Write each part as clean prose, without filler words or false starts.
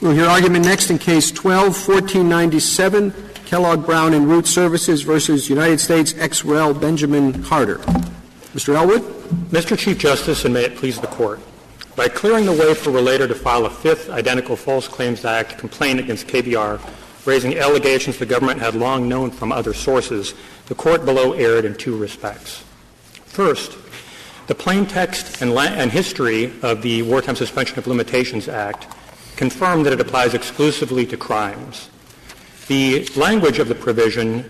We'll hear argument next in Case 12-1497, Kellogg Brown Root Services versus United States ex rel. Benjamin Carter. Mr. Elwood. Mr. Chief Justice, and may it please the Court, by clearing the way for relator to file a fifth identical False Claims Act complaint against KBR, raising allegations the government had long known from other sources, the Court below erred in two respects. First, the plain text and history of the Wartime Suspension of Limitations Act confirm that it applies exclusively to crimes. The language of the provision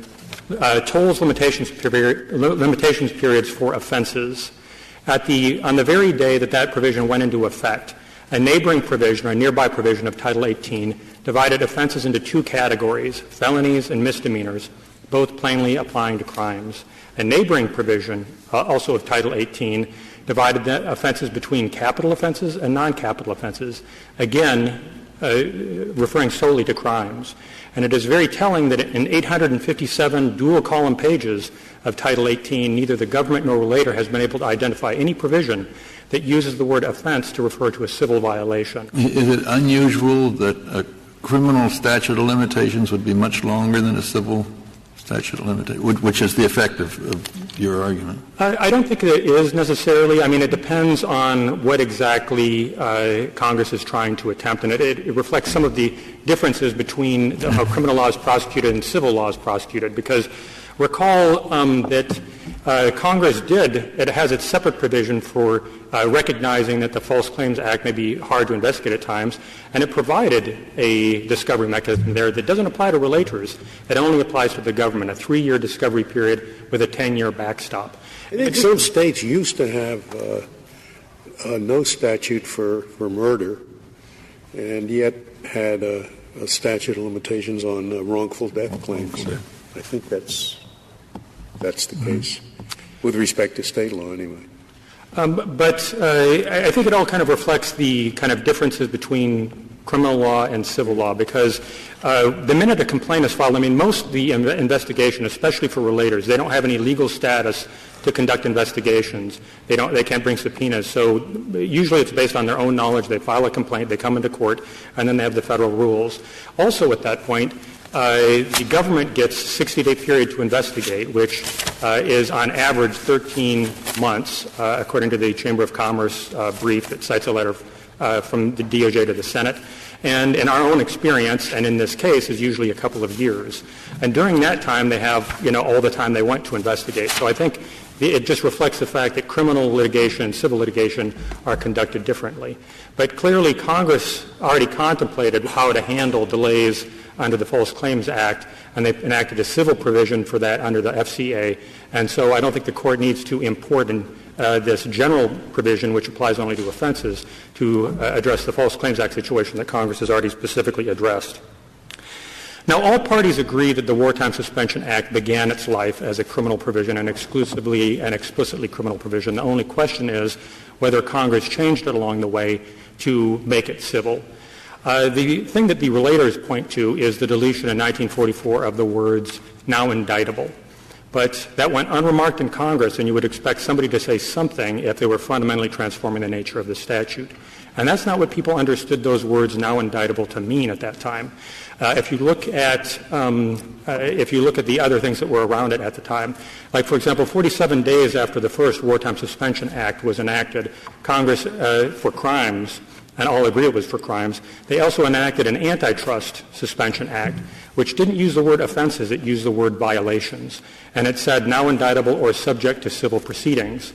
tolls limitations periods for offenses. On the very day that provision went into effect, a neighboring provision or a nearby provision of Title 18 divided offenses into two categories, felonies and misdemeanors, both plainly applying to crimes. A neighboring provision, also of Title 18, divided the offenses between capital offenses and non-capital offenses, again, referring solely to crimes. And it is very telling that in 857 dual-column pages of Title 18, neither the government nor relator has been able to identify any provision that uses the word offense to refer to a civil violation. Is it unusual that a criminal statute of limitations would be much longer than a civil statute of limitations, which is the effect of your argument? I don't think it is necessarily. I mean, it depends on what exactly Congress is trying to attempt, and it reflects some of the differences between how criminal law is prosecuted and civil law is prosecuted, because recall that Congress it has its separate provision for recognizing that the False Claims Act may be hard to investigate at times, and it provided a discovery mechanism there that doesn't apply to relators. It only applies to the government, a 3-year discovery period with a 10-year backstop. I think some states used to have no statute for murder, and yet had a statute of limitations on wrongful death claims. I think that's the case, with respect to state law anyway. But I think it all kind of reflects the kind of differences between criminal law and civil law, because the minute a complaint is filed, I mean, most of the investigation, especially for relators, they don't have any legal status to conduct investigations. They can't bring subpoenas. So usually it's based on their own knowledge. They file a complaint, they come into court, and then they have the federal rules. Also at that point, the government gets a 60-day period to investigate, which is on average 13 months, according to the Chamber of Commerce brief that cites a letter from the DOJ to the Senate. And in our own experience, and in this case, is usually a couple of years. And during that time, they have, all the time they want to investigate. So I think it just reflects the fact that criminal litigation and civil litigation are conducted differently. But clearly, Congress already contemplated how to handle delays under the False Claims Act, and they've enacted a civil provision for that under the FCA. And so I don't think the Court needs to import this general provision, which applies only to offenses, to address the False Claims Act situation that Congress has already specifically addressed. Now, all parties agree that the Wartime Suspension Act began its life as a criminal provision and exclusively and explicitly criminal provision. The only question is whether Congress changed it along the way to make it civil. The thing that the relators point to is the deletion in 1944 of the words "now indictable." But that went unremarked in Congress, and you would expect somebody to say something if they were fundamentally transforming the nature of the statute. And that's not what people understood those words "now indictable" to mean at that time. If you look at the other things that were around it at the time, like, for example, 47 days after the first Wartime Suspension Act was enacted, Congress, for crimes, and all agree it was for crimes, they also enacted an Antitrust Suspension Act, which didn't use the word offenses, it used the word violations. And it said now indictable or subject to civil proceedings,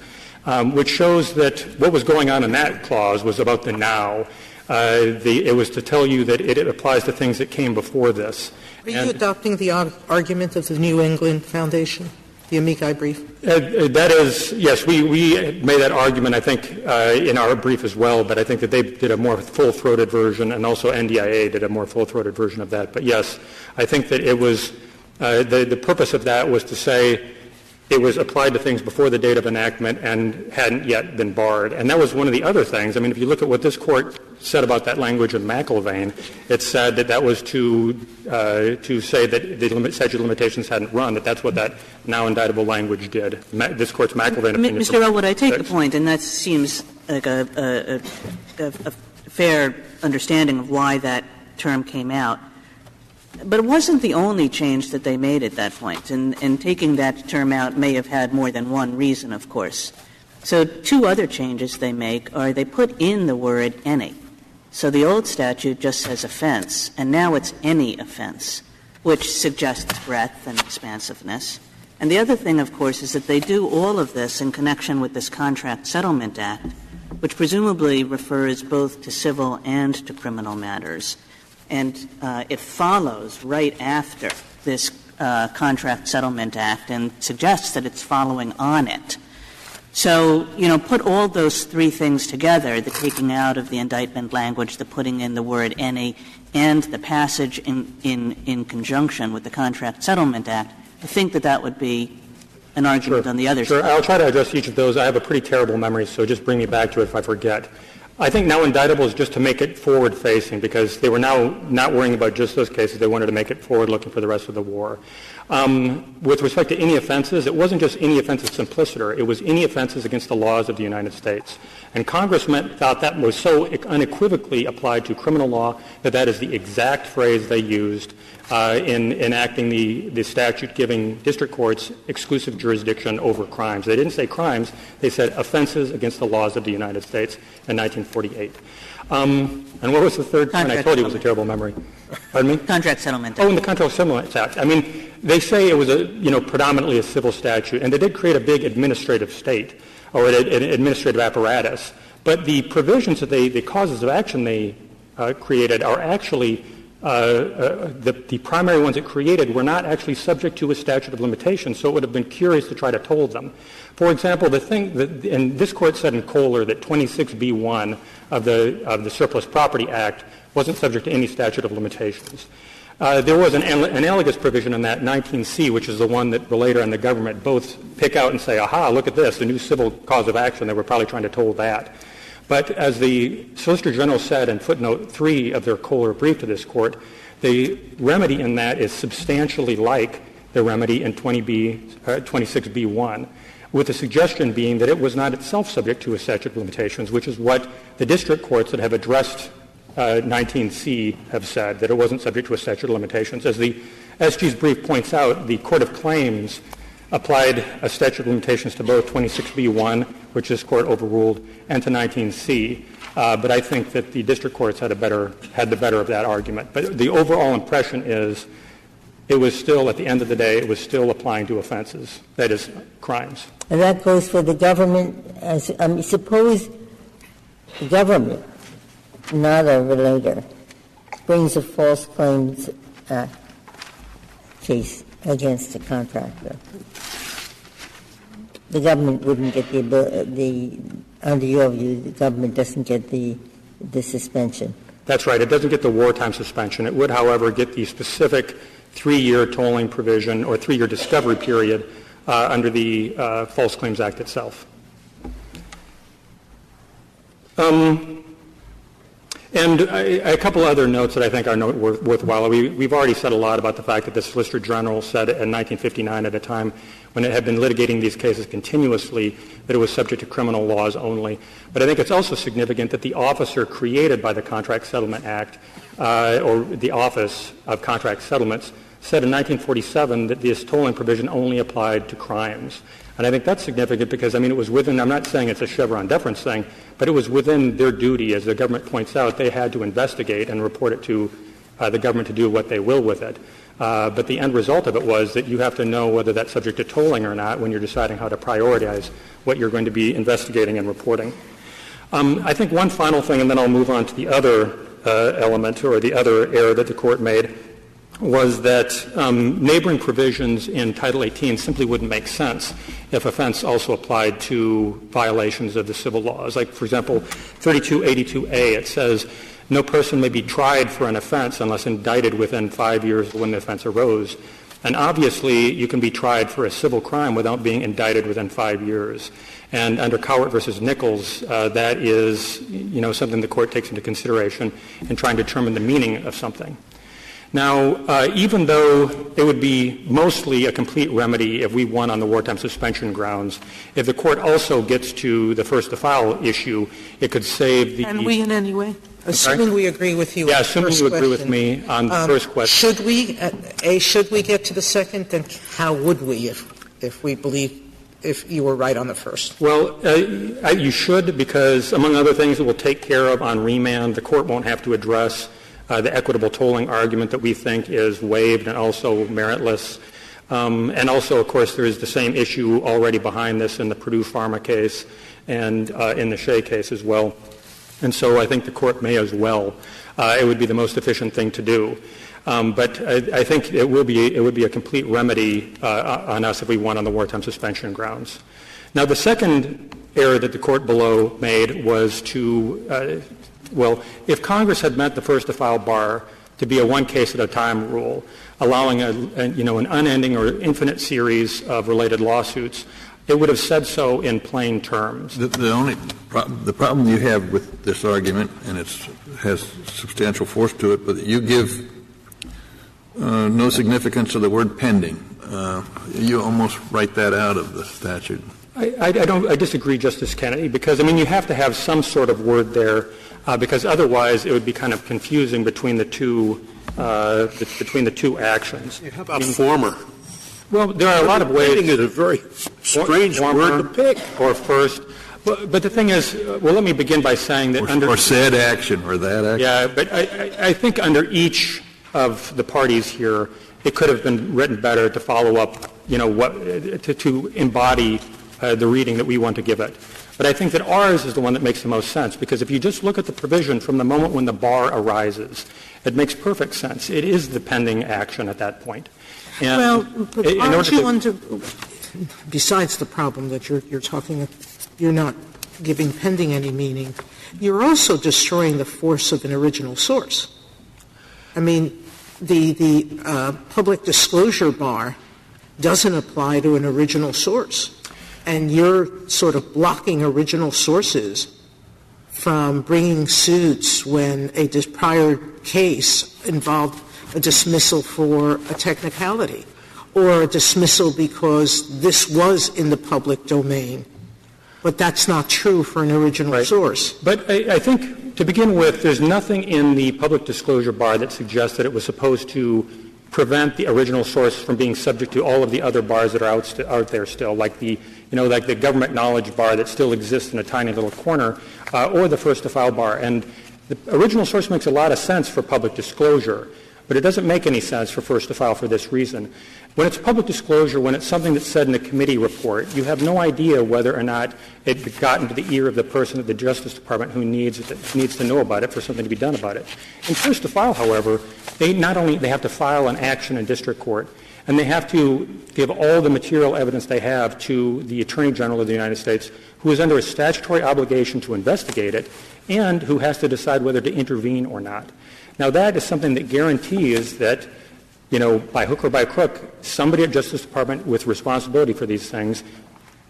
which shows that what was going on in that clause was about the now. It was to tell you that it applies to things that came before this. Are you adopting the argument of the New England Foundation, the amici brief? That is, yes, we made that argument, I think, in our brief as well, but I think that they did a more full-throated version, and also NDIA did a more full-throated version of that. But yes, I think that it was the purpose of that was to say it was applied to things before the date of enactment and hadn't yet been barred. And that was one of the other things. I mean, if you look at what this Court said about that language in McIlvaine, it said that was to say that the statute of limitations hadn't run, that's what that now indictable language did. This Court's McIlvaine opinion. Mr. Elwood, I take the point, and that seems like a fair understanding of why that term came out. But it wasn't the only change that they made at that point, and taking that term out may have had more than one reason, of course. So two other changes they make are they put in the word any. So the old statute just says offense, and now it's any offense, which suggests breadth and expansiveness. And the other thing, of course, is that they do all of this in connection with this Contract Settlement Act, which presumably refers both to civil and to criminal matters. And it follows right after this Contract Settlement Act and suggests that it's following on it. So, put all those three things together, the taking out of the indictment language, the putting in the word any, and the passage in conjunction with the Contract Settlement Act, I think that would be an argument on the other side. I'll try to address each of those. I have a pretty terrible memory, so just bring me back to it if I forget. I think now indictable is just to make it forward-facing because they were now not worrying about just those cases. They wanted to make it forward-looking for the rest of the war. With respect to any offenses, it wasn't just any offenses simpliciter. It was any offenses against the laws of the United States. And Congress thought that was so unequivocally applied to criminal law that is the exact phrase they used in enacting the statute giving district courts exclusive jurisdiction over crimes. They didn't say crimes. They said offenses against the laws of the United States in 1948. And what was the third point? I told you it was a terrible memory. Pardon me? Contract Settlement Act. Oh, and the Contract Settlement Act. I mean, they say it was predominantly a civil statute, and they did create a big administrative state or an administrative apparatus. But the provisions that the causes of action they created are actually the primary ones it created were not actually subject to a statute of limitations, so it would have been curious to try to toll them. For example, the thing that, and this court said in Kohler that 26B1 of the Surplus Property Act wasn't subject to any statute of limitations. There was an analogous provision in that 19C, which is the one that Relator and the government both pick out and say, aha, look at this, the new civil cause of action. They were probably trying to toll that. But as the Solicitor General said in footnote 3 of their Kohler brief to this court, the remedy in that is substantially like the remedy in 26B1, with the suggestion being that it was not itself subject to a statute of limitations, which is what the district courts that have addressed 19C have said, that it wasn't subject to a statute of limitations. As the SG's brief points out, the Court of Claims applied a statute of limitations to both 26B1, which this court overruled, and to 19C. But I think that the district courts had the better of that argument. But the overall impression is it was still, at the end of the day, it was still applying to offenses, that is, crimes. And that goes for the government. Suppose the government, not a relator, brings a false claims case against a contractor. The government wouldn't get under your view, the government doesn't get the suspension. That's right. It doesn't get the wartime suspension. It would, however, get the specific 3-year tolling provision or 3-year discovery period under the False Claims Act itself. And a couple other notes that I think are worthwhile. We've already said a lot about the fact that the Solicitor General said in 1959 at a time when it had been litigating these cases continuously that it was subject to criminal laws only. But I think it's also significant that the officer created by the Contract Settlement Act or the Office of Contract Settlements said in 1947 that this tolling provision only applied to crimes. And I think that's significant because, it was within, I'm not saying it's a Chevron deference thing, but it was within their duty, as the government points out, they had to investigate and report it to the government to do what they will with it. But the end result of it was that you have to know whether that's subject to tolling or not when you're deciding how to prioritize what you're going to be investigating and reporting. I think one final thing, and then I'll move on to the other element or the other error that the Court made, was that neighboring provisions in Title 18 simply wouldn't make sense if offense also applied to violations of the civil laws. Like, for example, 3282A, it says, no person may be tried for an offense unless indicted within 5 years when the offense arose. And obviously, you can be tried for a civil crime without being indicted within 5 years. And under Cowart versus Nichols, that is, something the Court takes into consideration in trying to determine the meaning of something. Now, even though it would be mostly a complete remedy if we won on the wartime suspension grounds, if the Court also gets to the first-to-file issue, it could save the — Can we in any way? Assuming we agree with you. Yeah, on the assuming first you agree with question, me on the first question. Should we get to the second? Then how would we if we believe if you were right on the first? Well, you should, because among other things it will take care of on remand. The court won't have to address the equitable tolling argument that we think is waived and also meritless. And also, of course, there is the same issue already behind this in the Purdue Pharma case and in the Shea case as well. And so I think the court may as well. It would be the most efficient thing to do. But I think it would be a complete remedy on us if we won on the wartime suspension grounds. Now, the second error that the court below made was to, if Congress had meant the first to file bar to be a one case at a time rule, allowing an unending or infinite series of related lawsuits, it would have said so in plain terms. The problem you have with this argument, and it has substantial force to it, but you give no significance to the word pending. You almost write that out of the statute. I disagree, Justice Kennedy, because, you have to have some sort of word there, because otherwise it would be kind of confusing between the two actions. How about former? Well, there are a lot of ways. Pending is a very strange word to pick. Or first. But the thing is, let me begin by saying that or said action or that action. Yeah, but I think under each of the parties here, it could have been written better to follow up, to embody the reading that we want to give it. But I think that ours is the one that makes the most sense, because if you just look at the provision from the moment when the bar arises, it makes perfect sense. It is the pending action at that point. And but aren't you besides the problem that you're talking, you're not giving pending any meaning, you're also destroying the force of an original source. The public disclosure bar doesn't apply to an original source, and you're sort of blocking original sources from bringing suits when a prior case involved a dismissal for a technicality or a dismissal because this was in the public domain. But that's not true for an original source. But I think, to begin with, there's nothing in the public disclosure bar that suggests that it was supposed to prevent the original source from being subject to all of the other bars that are out there still, like the government knowledge bar that still exists in a tiny little corner, or the first to file bar. And the original source makes a lot of sense for public disclosure, but it doesn't make any sense for first to file for this reason. When it's public disclosure, when it's something that's said in a committee report, you have no idea whether or not it got into the ear of the person at the Justice Department who needs to know about it for something to be done about it. In first to file, however, they have to file an action in district court, and they have to give all the material evidence they have to the Attorney General of the United States, who is under a statutory obligation to investigate it and who has to decide whether to intervene or not. Now, that is something that guarantees that, by hook or by crook, somebody at Justice Department with responsibility for these things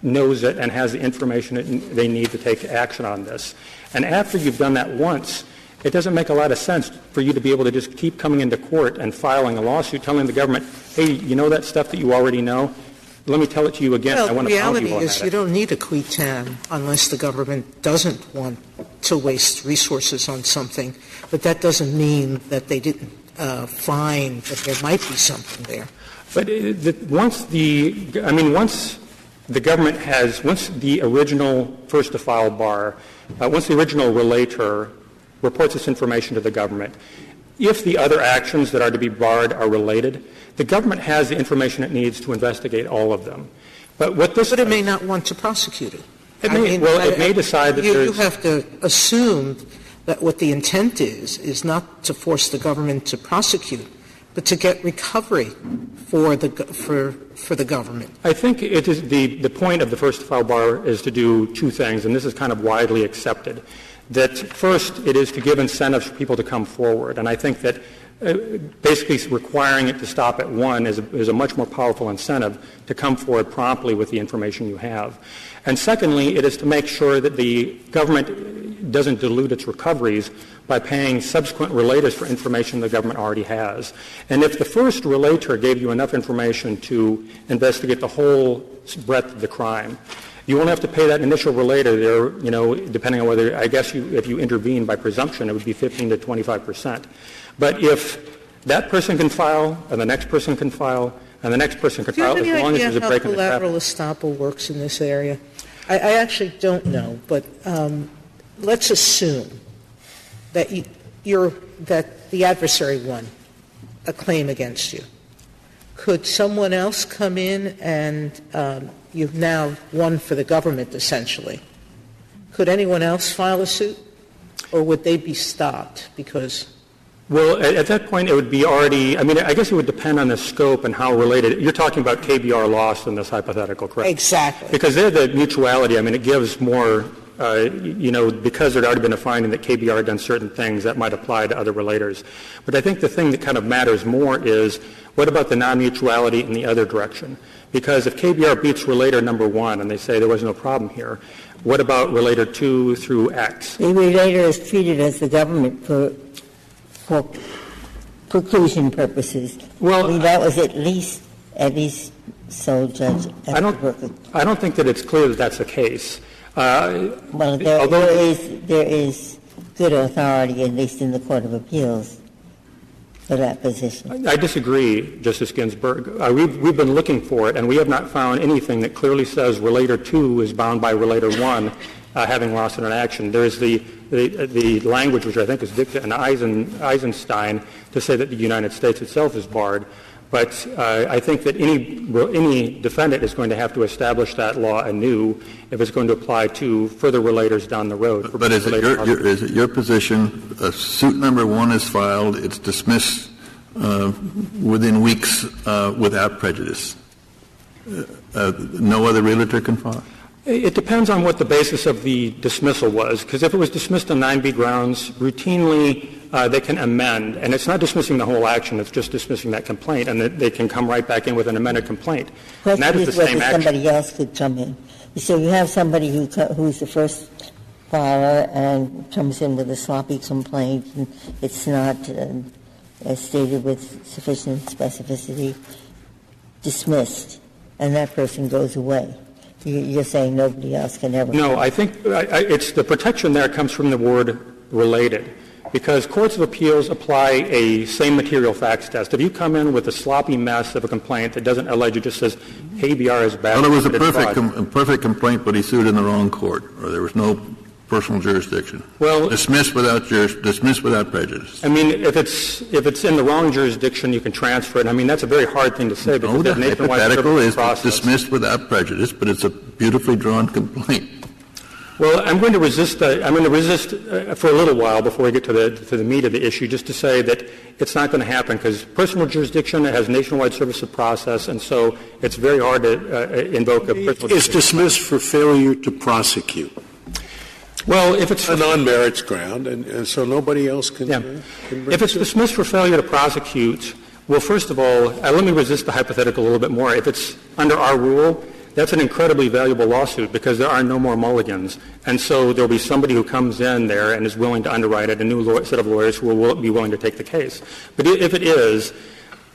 knows it and has the information that they need to take action on this. And after you've done that once, it doesn't make a lot of sense for you to be able to just keep coming into court and filing a lawsuit telling the government, hey, you know that stuff that you already know? Let me tell it to you again. Well, I want the to pound reality you on is that. you don't need a qui tam unless the government doesn't want to waste resources on something. But that doesn't mean that they didn't find that there might be something there. But once the original first to file bar, once the original relator reports this information to the government, if the other actions that are to be barred are related, the government has the information it needs to investigate all of them. But it may not want to prosecute it. It may decide that you have to assume that what the intent is not to force the government to prosecute, but to get recovery for the government. I think it is the point of the first to file bar is to do two things, and this is kind of widely accepted. That first, it is to give incentives for people to come forward, and I think that basically requiring it to stop at one is a much more powerful incentive to come forward promptly with the information you have. And secondly, it is to make sure that the government doesn't dilute its recoveries by paying subsequent relators for information the government already has. And if the first relator gave you enough information to investigate the whole breadth of the crime, You won't have to pay that initial relator there, depending on whether, I guess if you intervene by presumption, it would be 15 to 25%. But if that person can file, and the next person can file, and the next person can file, as long as there's a break in the traffic. Collateral estoppel works in this area? I actually don't know, but let's assume that that the adversary won a claim against you. Could someone else come in and you've now won for the government, essentially? Could anyone else file a suit? Or would they be stopped because... Well, at that point, it would be already, I guess it would depend on the scope and how related. You're talking about KBR loss in this hypothetical, correct? Exactly. Because they're the mutuality. It gives more, because there had already been a finding that KBR had done certain things that might apply to other relators. But I think the thing that kind of matters more is, what about the non-mutuality in the other direction? Because if KBR beats relator number 1 and they say there was no problem here, what about relator 2 through X? The relator is treated as the government for preclusion purposes. Well, that was at least so, Judge. I don't think that it's clear that that's the case. Well, there is good authority, at least in the Court of Appeals, for that position. I disagree, Justice Ginsburg. We've been looking for it, and we have not found anything that clearly says relator 2 is bound by relator 1 having lost in an action. There is the language, which I think is dicta in Eisenstein, to say that the United States itself is barred. But I think that any defendant is going to have to establish that law anew if it's going to apply to further relators down the road. But is it your position, suit number 1 is filed, it's dismissed within weeks without prejudice? No other relator can file? It depends on what the basis of the dismissal was, because if it was dismissed on 9B grounds, routinely they can amend, and it's not dismissing the whole action, it's just dismissing that complaint, and they can come right back in with an amended complaint. And that is the same action. Somebody else could come in. So you have somebody who's the first filer and comes in with a sloppy complaint, and it's not stated with sufficient specificity, dismissed, and that person goes away. You're saying nobody else can ever. No, I think it's the protection there comes from the word related, because courts of appeals apply a same material facts test. If you come in with a sloppy mess of a complaint that doesn't allege, it just says KBR is bad. Well, it was a perfect complaint, but he sued in the wrong court, or there was no personal jurisdiction. Well, dismissed without prejudice. If it's in the wrong jurisdiction, you can transfer it. That's a very hard thing to say because the hypothetical is dismissed without prejudice, but it's a beautifully drawn complaint. Well, I'm going to resist for a little while before we get to the meat of the issue, just to say that it's not going to happen because personal jurisdiction has nationwide service of process, and so it's very hard to invoke a personal jurisdiction. It's dismissed for failure to prosecute. Well, if it's a non-merits ground, and so nobody else can. If it's dismissed for failure to prosecute, well, first of all, let me resist the hypothetical a little bit more. If it's under our rule, that's an incredibly valuable lawsuit because there are no more mulligans, and so there'll be somebody who comes in there and is willing to underwrite it, a new set of lawyers who will be willing to take the case. But if it is,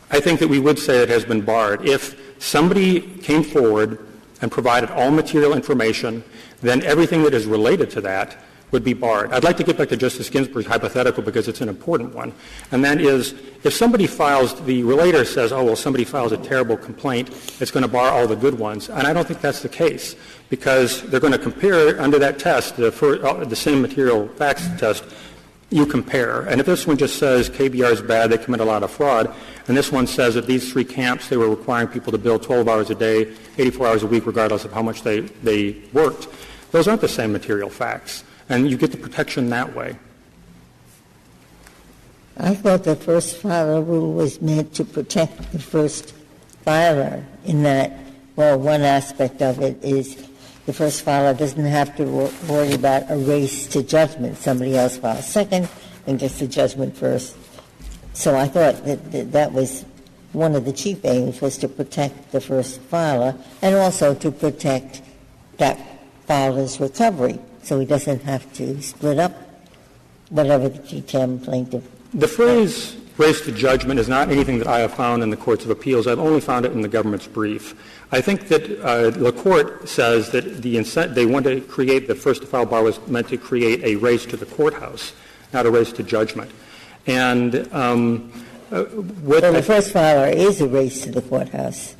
I think that we would say it has been barred. If somebody came forward and provided all material information, then everything that is related to that would be barred. I'd like to get back to Justice Ginsburg's hypothetical because it's an important one. And that is, if somebody the relator says, somebody files a terrible complaint, it's going to bar all the good ones. And I don't think that's the case because they're going to compare under that test, the same material facts test, you compare. And if this one just says KBR is bad, they commit a lot of fraud, and this one says that these 3 camps, they were requiring people to bill 12 hours a day, 84 hours a week, regardless of how much they worked, those aren't the same material facts. And you get the protection that way. I thought the first filer rule was meant to protect the first filer in that, one aspect of it is the first filer doesn't have to worry about a race to judgment. Somebody else files second and gets the judgment first. So I thought that was one of the chief aims was to protect the first filer and also to protect that filer's recovery so he doesn't have to split up whatever the G10 plaintiff. The phrase race to judgment is not anything that I have found in the courts of appeals. I've only found it in the government's brief. I think that the court says that they want to create the first to file bar was meant to create a race to the courthouse, not a race to judgment. And the first filer is a race to the courthouse.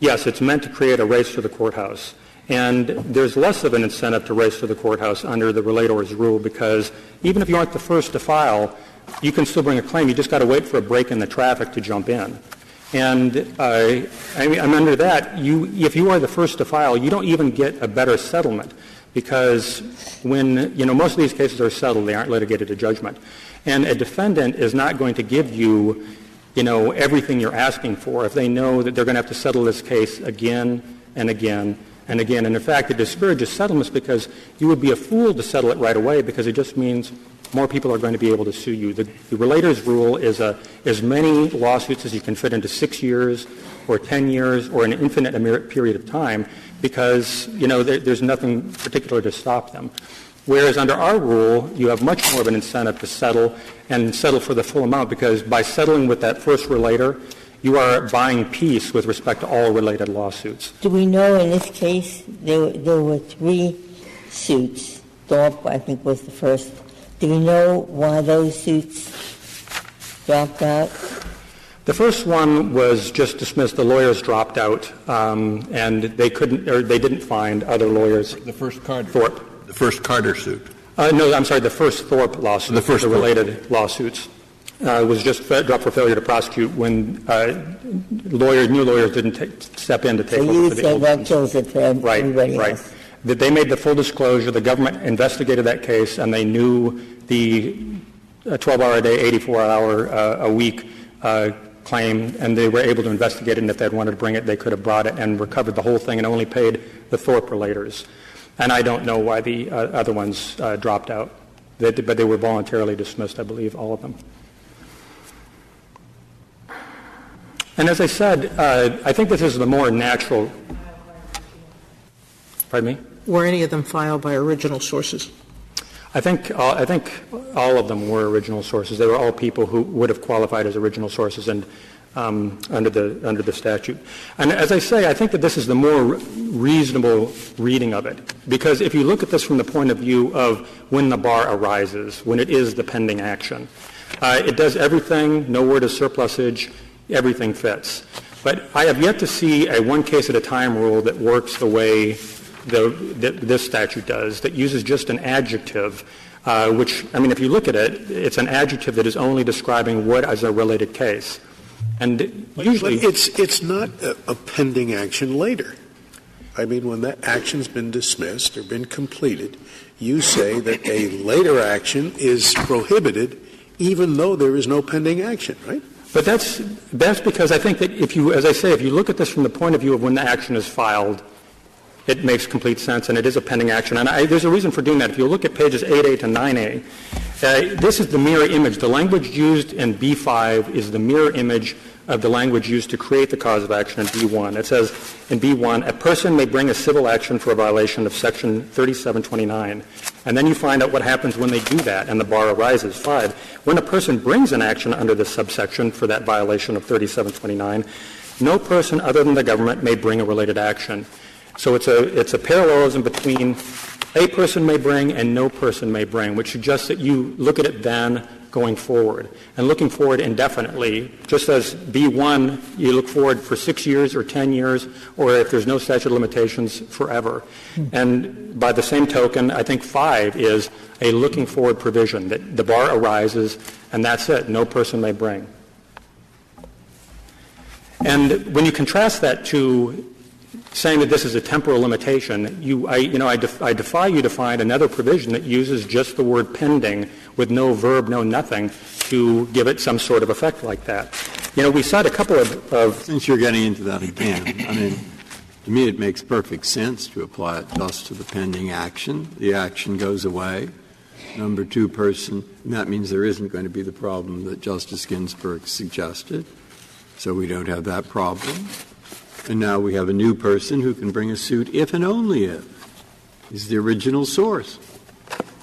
Yes, it's meant to create a race to the courthouse. And there's less of an incentive to race to the courthouse under the relator's rule because even if you aren't the first to file, you can still bring a claim. You just got to wait for a break in the traffic to jump in. And I'm under that. If you are the first to file, you don't even get a better settlement because when, most of these cases are settled, they aren't litigated to judgment. And a defendant is not going to give you, everything you're asking for if they know that they're going to have to settle this case again and again and again. And in fact, it discourages settlements because you would be a fool to settle it right away because it just means more people are going to be able to sue you. The relator's rule is as many lawsuits as you can fit into 6 years or 10 years or an infinite period of time because, there's nothing particular to stop them. Whereas under our rule, you have much more of an incentive to settle and settle for the full amount because by settling with that first relator, you are buying peace with respect to all related lawsuits. Do we know in this case there were 3 suits? Thorpe, I think, was the first. Do we know why those suits dropped out? The first one was just dismissed. The lawyers dropped out, and they didn't find other lawyers. The first Carter. Thorpe. The first Carter suit. No, I'm sorry. The first Thorpe lawsuit. The first related lawsuits was just dropped for failure to prosecute when new lawyers didn't step in to take over for the old ones. So you said that kills it for everybody else. That they made the full disclosure. The government investigated that case, and they knew the 12-hour-a-day, 84-hour-a-week claim, and they were able to investigate it. And if they had wanted to bring it, they could have brought it and recovered the whole thing and only paid the Thorpe relators. And I don't know why the other ones dropped out, but they were voluntarily dismissed, I believe, all of them. And as I said, I think this is the more natural. Pardon me? Were any of them filed by original sources? I think all of them were original sources. They were all people who would have qualified as original sources and under the statute. And as I say, I think that this is the more reasonable reading of it, because if you look at this from the point of view of when the bar arises, when it is the pending action, it does everything. No word is surplusage. Everything fits. But I have yet to see a one case at a time rule that works the way this statute does, that uses just an adjective, which, if you look at it, it's an adjective that is only describing what is a related case. And usually but it's not a pending action later. When that action's been dismissed or been completed, you say that a later action is prohibited even though there is no pending action, right? But that's because I think that if you look at this from the point of view of when the action is filed, it makes complete sense, and it is a pending action. And there's a reason for doing that. If you look at pages 8A to 9A, this is the mirror image. The language used in B5 is the mirror image of the language used to create the cause of action in B1. It says in B1, a person may bring a civil action for a violation of Section 3729. And then you find out what happens when they do that, and the bar arises. 5, when a person brings an action under this subsection for that violation of 3729, no person other than the government may bring a related action. So it's a parallelism between a person may bring and no person may bring, which suggests that you look at it then going forward. And looking forward indefinitely, just as B1, you look forward for 6 years or 10 years, or if there's no statute of limitations, forever. And by the same token, I think 5 is a looking forward provision, that the bar arises, and that's it. No person may bring. And when you contrast that to saying that this is a temporal limitation, I defy you to find another provision that uses just the word pending with no verb, no nothing, to give it some sort of effect like that. We cite a couple of Since you're getting into that again, to me it makes perfect sense to apply it just to the pending action. The action goes away. Number 2 person, and that means there isn't going to be the problem that Justice Ginsburg suggested. So we don't have that problem. And now we have a new person who can bring a suit if and only if he's the original source.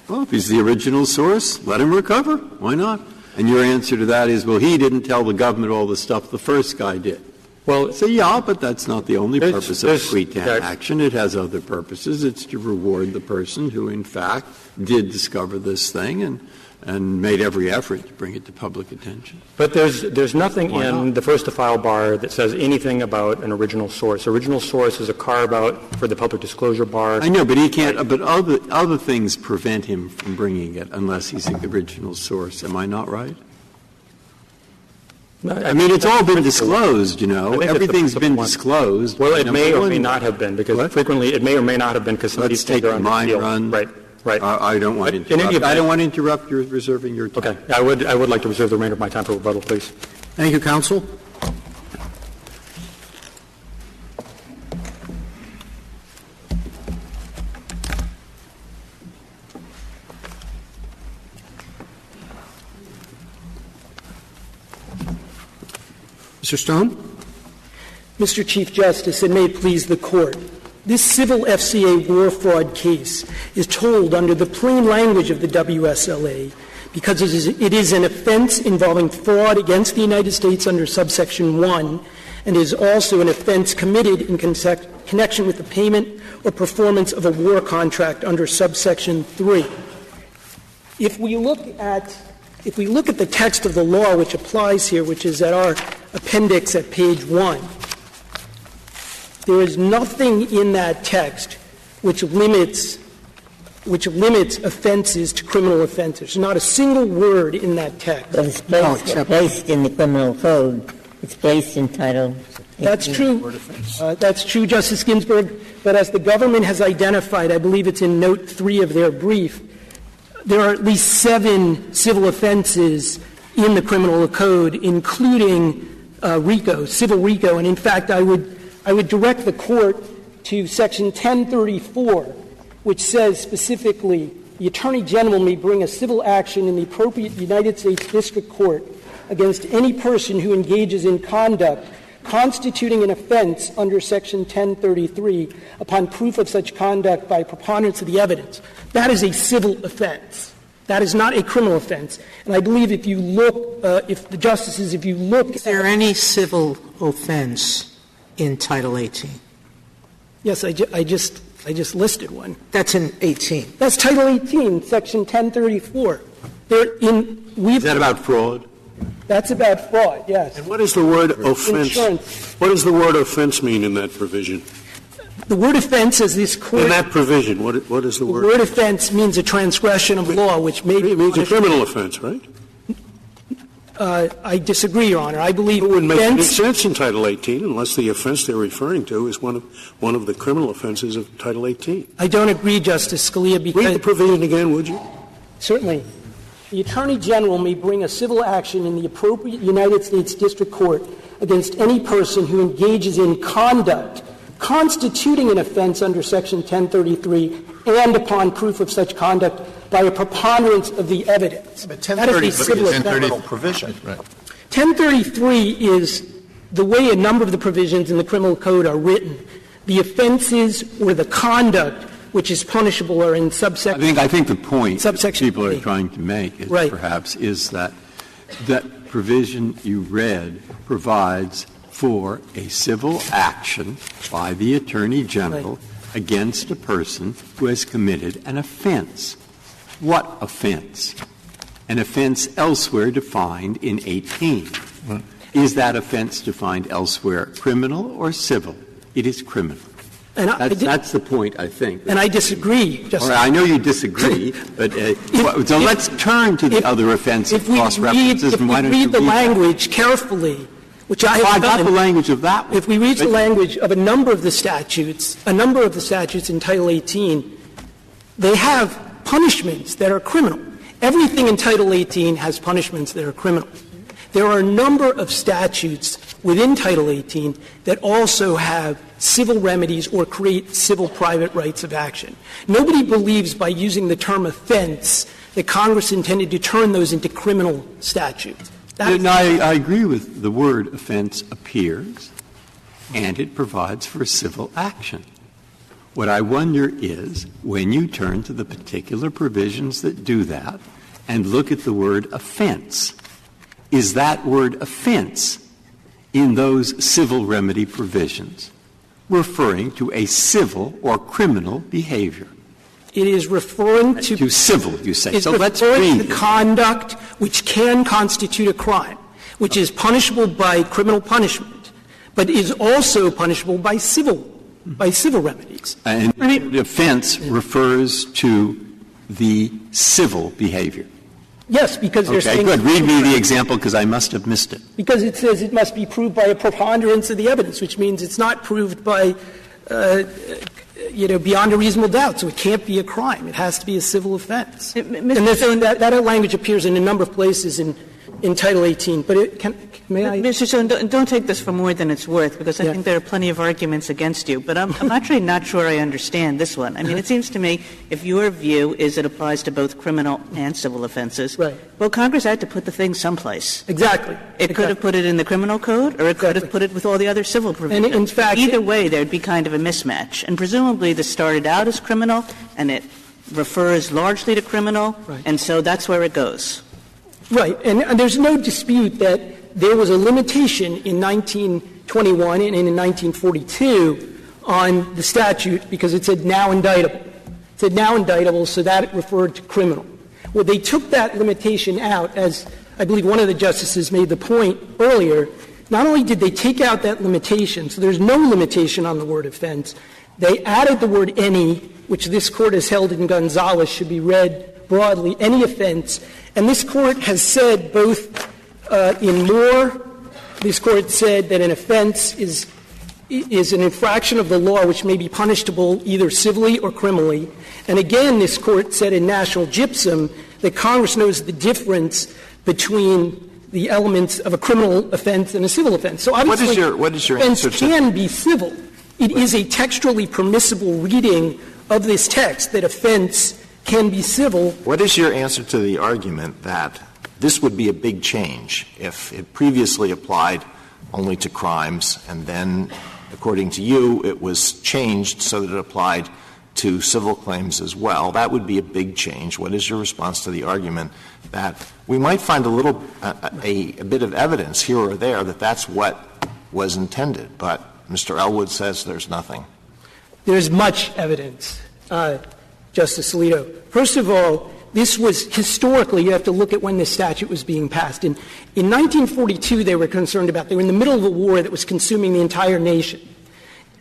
Well, if he's the original source, let him recover. Why not? And your answer to that is, well, he didn't tell the government all the stuff the first guy did. Well, so yeah, but that's not the only purpose of quitan okay. action. It has other purposes. It's to reward the person who, in fact, did discover this thing and made every effort to bring it to public attention. But there's nothing in the first to file bar that says anything about an original source. Original source is a carve-out for the public disclosure bar. I know, but he can't. But other things prevent him from bringing it unless he's the original source. Am I not right? No, I mean, it's all been disclosed, you know. Everything's been disclosed. Well, it may or may not have been, because frequently it may or may not have been because somebody's take a mind run. Right. I don't want to interrupt. I don't want to interrupt. You're reserving your time. Okay. I would like to reserve the remainder of my time for rebuttal, please. Thank you, counsel. Mr. Stone? Mr. Chief Justice, and may it please the Court, this civil FCA war fraud case is told under the plain language of the WSLA because it is an offense involving fraud against the United States under subsection 1 and is also an offense committed in connection with the payment or performance of a war contract under subsection 3. If we look at the text of the law which applies here, which is at our appendix at page 1, there is nothing in that text which limits offenses to criminal offenses. There's not a single word in that text. But it's placed in the criminal code. It's placed in Title 18. That's true. That's true, Justice Ginsburg. But as the government has identified, I believe it's in Note 3 of their brief, there are at least 7 civil offenses in the criminal code, including RICO, civil RICO. And in fact, I would direct the Court to Section 1034, which says specifically, the Attorney General may bring a civil action in the appropriate United States District Court against any person who engages in conduct constituting an offense under Section 1033 upon proof of such conduct by preponderance of the evidence. That is a civil offense. That is not a criminal offense. And I believe if you look, if you look Is there any civil offense in Title 18? Yes, I just listed one. That's in 18. That's Title 18, Section 1034. Is that about fraud? That's about fraud, yes. And what is the word offense? Insurance. What does the word offense mean in that provision? The word offense is this Court. In that provision, what is the word? The word offense means a transgression of law, which may be. It means a criminal offense, right? I disagree, Your Honor. I believe it wouldn't make any sense in Title 18 unless the offense they're referring to is one of the criminal offenses of Title 18. I don't agree, Justice Scalia, because read the provision again, would you? Certainly. The Attorney General may bring a civil action in the appropriate United States District Court against any person who engages in conduct constituting an offense under Section 1033 and upon proof of such conduct by a preponderance of the evidence. But 1033 is a criminal provision. Right. 1033 is the way a number of the provisions in the criminal code are written. The offenses or the conduct which is punishable are in subsection. I think the point people are 8. trying to make is right. perhaps is that provision you read provides for a civil action by the Attorney General right. against a person who has committed an offense. What offense? An offense elsewhere defined in 18. What? Is that offense defined elsewhere criminal or civil? It is criminal. And that's the point, I think. And I disagree. All right, I know you disagree, but so let's turn to the other offensive cross-references. If we read the language carefully, which I have done. The language of that one. If we read the language of a number of the statutes in Title 18, they have punishments that are criminal. Everything in Title 18 has punishments that are criminal. There are a number of statutes within Title 18 that also have civil remedies or create civil private rights of action. Nobody believes by using the term offense that Congress intended to turn those into criminal statutes. I agree with the word offense appears, and it provides for civil action. What I wonder is, when you turn to the particular provisions that do that and look at the word offense, is that word offense in those civil remedy provisions referring to a civil or criminal behavior? It is referring to civil, you say. So let's read the conduct which can constitute a crime, which is punishable by criminal punishment, but is also punishable by civil remedies. And the offense refers to the civil behavior. Yes, because they're saying... Okay, good. Read me the example, because I must have missed it. Because it says it must be proved by a preponderance of the evidence, which means it's not proved by, beyond a reasonable doubt. So it can't be a crime. It has to be a civil offense. And that language appears in a number of places in Title 18. But may I? Mr. Stone, don't take this for more than it's worth, because I think there are plenty of arguments against you. But I'm actually not sure I understand this one. I mean, it seems to me if your view is it applies to both criminal and civil offenses, right. Well, Congress had to put the thing someplace. Exactly. It could have put it in the criminal code, or it could have put it with all the other civil provisions. And in fact, either way, there'd be kind of a mismatch. And presumably this started out as criminal, and it refers largely to criminal, right. And so that's where it goes. Right. And there's no dispute that there was a limitation in 1921 and in 1942 on the statute because it said now indictable. It said now indictable, so that it referred to criminal. Well, they took that limitation out, as I believe one of the justices made the point earlier. Not only did they take out that limitation, so there's no limitation on the word offense, they added the word any, which this Court has held in Gonzales should be read broadly, any offense. And this Court has said both in Moore, this Court said that an offense is an infraction of the law which may be punishable either civilly or criminally. And again, this Court said in National Gypsum that Congress knows the difference between the elements of a criminal offense and a civil offense. So obviously, what is your offense answer can be civil. It is a textually permissible reading of this text that offense can be civil. What is your answer to the argument that this would be a big change if it previously applied only to crimes and then, according to you, it was changed so that it applied to civil claims as well? That would be a big change. What is your response to the argument that we might find a bit of evidence here or there that that's what was intended, but Mr. Elwood says there's nothing? There's much evidence, Justice Alito. First of all, this was historically, you have to look at when this statute was being passed. In 1942, they were concerned about, they were in the middle of a war that was consuming the entire nation.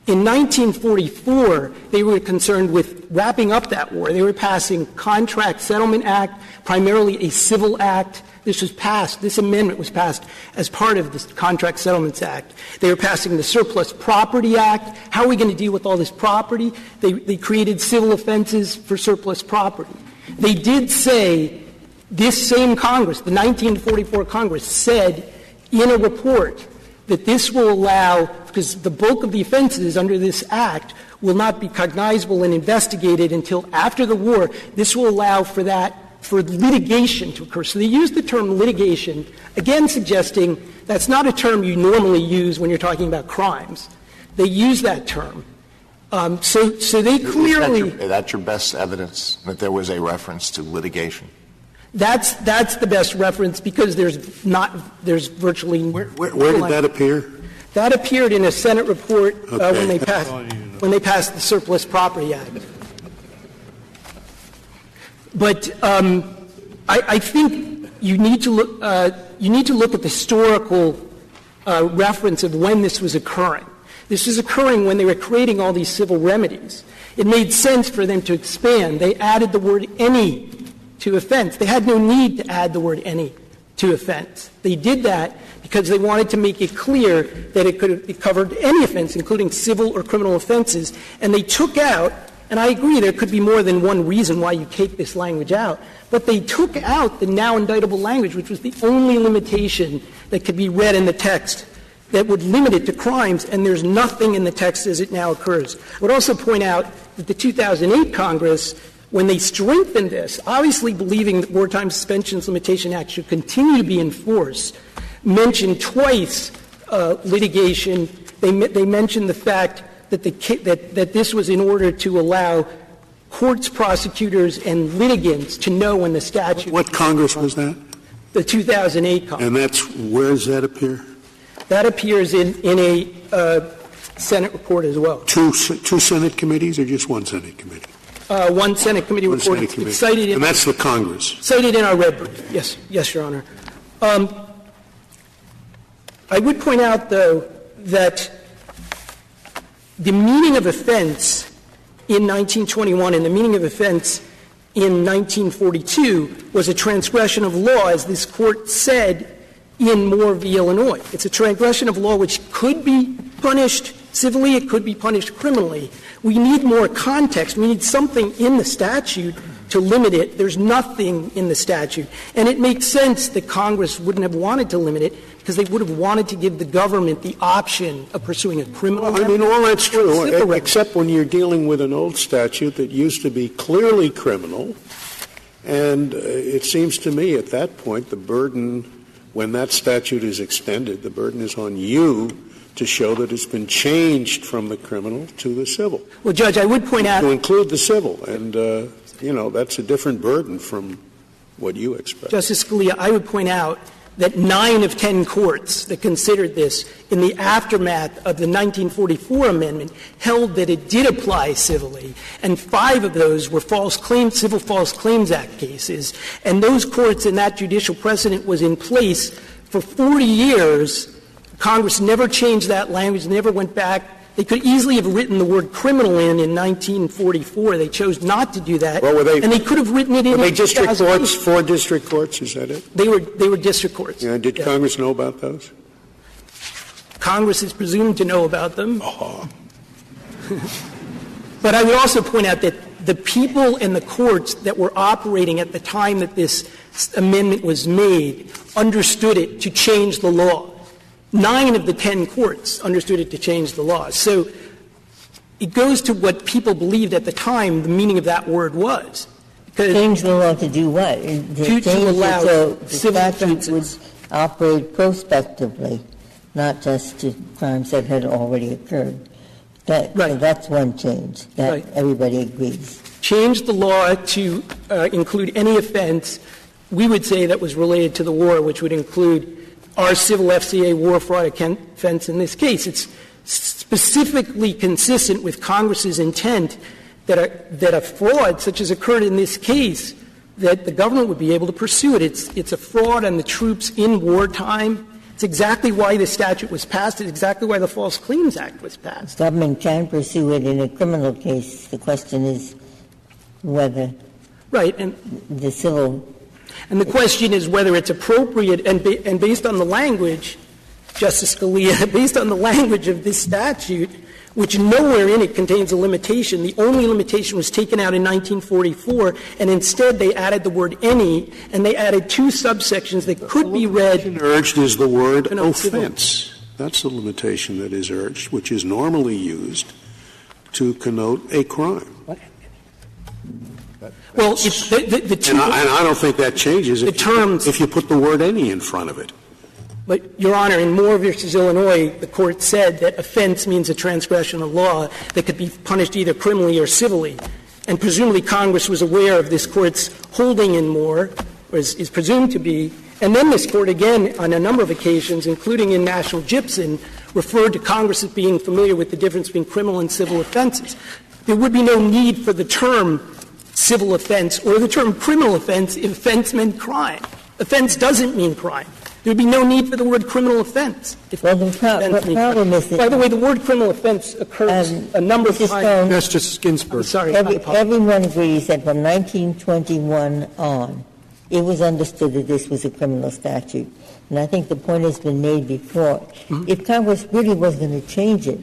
In 1944, they were concerned with wrapping up that war. They were passing Contract Settlement Act, primarily a civil act. This amendment was passed as part of the Contract Settlements Act. They were passing the Surplus Property Act. How are we going to deal with all this property? They created civil offenses for surplus property. They did say, this same Congress, the 1944 Congress, said in a report that this will allow, because the bulk of the offenses under this act will not be cognizable and investigated until after the war, this will allow for litigation to occur. So they used the term litigation, again suggesting that's not a term you normally use when you're talking about crimes. They use that term. So they clearly... Is that your best evidence that there was a reference to litigation? That's the best reference because there's virtually... Where did that appear? That appeared in a Senate report when they passed the Surplus Property Act. But I think you need to look at the historical reference of when this was occurring. This was occurring when they were creating all these civil remedies. It made sense for them to expand. They added the word any to offense. They had no need to add the word any to offense. They did that because they wanted to make it clear that it covered any offense, including civil or criminal offenses. And they took out, and I agree there could be more than one reason why you take this language out, but they took out the now indictable language, which was the only limitation that could be read in the text that would limit it to crimes, and there's nothing in the text as it now occurs. I would also point out that the 2008 Congress, when they strengthened this, obviously believing that Wartime Suspensions Limitation Act should continue to be enforced, mentioned twice litigation. They mentioned the fact that that this was in order to allow courts, prosecutors, and litigants to know when the statute... What Congress was that? the 2008 Congress. And where does that appear? That appears in a Senate report as well. Two Senate committees or just one Senate committee? One Senate committee report. Senate committee. It's cited and that's the Congress. Cited in our red brief. Yes, Your Honor. I would point out, though, that the meaning of offense in 1921 and the meaning of offense in 1942 was a transgression of law, as this Court said in Moore v. Illinois. It's a transgression of law which could be punished civilly, it could be punished criminally. We need more context. We need something in the statute to limit it. There's nothing in the statute. And it makes sense that Congress wouldn't have wanted to limit it because they would have wanted to give the government the option of pursuing a criminal remedy. I mean, all that's true, except when you're dealing with an old statute that used to be clearly criminal. And it seems to me at that point the burden, when that statute is extended, the burden is on you to show that it's been changed from the criminal to the civil. Well, Judge, I would point out — to include the civil. And, that's a different burden from what you expect. Justice Scalia, I would point out that 9 of 10 courts that considered this in the aftermath of the 1944 amendment held that it did apply civilly, and 5 of those were Civil False Claims Act cases. And those courts and that judicial precedent was in place for 40 years. Congress never changed that language, never went back. They could easily have written the word criminal in 1944. They chose not to do that. Well, and they could have written it in. Were they district courts, 4 district courts? Is that it? They were district courts. Yeah, did Congress know about those? Congress is presumed to know about them. Oh. But I would also point out that the people and the courts that were operating at the time that this amendment was made understood it to change the law. 9 of the 10 courts understood it to change the law. So it goes to what people believed at the time the meaning of that word was. Change the law to do what? To allow the civil statute offenses. would operate prospectively, not just to crimes that had already occurred. Right. That's one change that Right. everybody agrees. Change the law to include any offense, we would say, that was related to the war, which would include our civil FCA war fraud offense in this case. It's specifically consistent with Congress's intent that a fraud such as occurred in this case, that the government would be able to pursue it. It's a fraud on the troops in wartime. It's exactly why the statute was passed. It's exactly why the False Claims Act was passed. Government can pursue it in a criminal case. The question is whether the civil. And the question is whether it's appropriate, and based on the language, Justice Scalia, based on the language of this statute, which nowhere in it contains a limitation. The only limitation was taken out in 1944, and instead they added the word any, and they added 2 subsections that could be read. The limitation urged is the word offense. That's the limitation that is urged, which is normally used to connote a crime. Well, the two, and I don't think that changes if you put the word any in front of it. But, Your Honor, in Moore v. Illinois, the Court said that offense means a transgression of law that could be punished either criminally or civilly. And presumably Congress was aware of this Court's holding in Moore, or is presumed to be. And then this Court, again, on a number of occasions, including in National Gypsum, referred to Congress as being familiar with the difference between criminal and civil offenses. There would be no need for the term civil offense or the term criminal offense if offense meant crime. Offense doesn't mean crime. There would be no need for the word criminal offense. Well, the problem is that, by the way, the word criminal offense occurs a number of times. Justice Ginsburg. Sorry. Everyone agrees that from 1921 on, it was understood that this was a criminal statute. And I think the point has been made before. Mm-hmm. If Congress really was going to change it,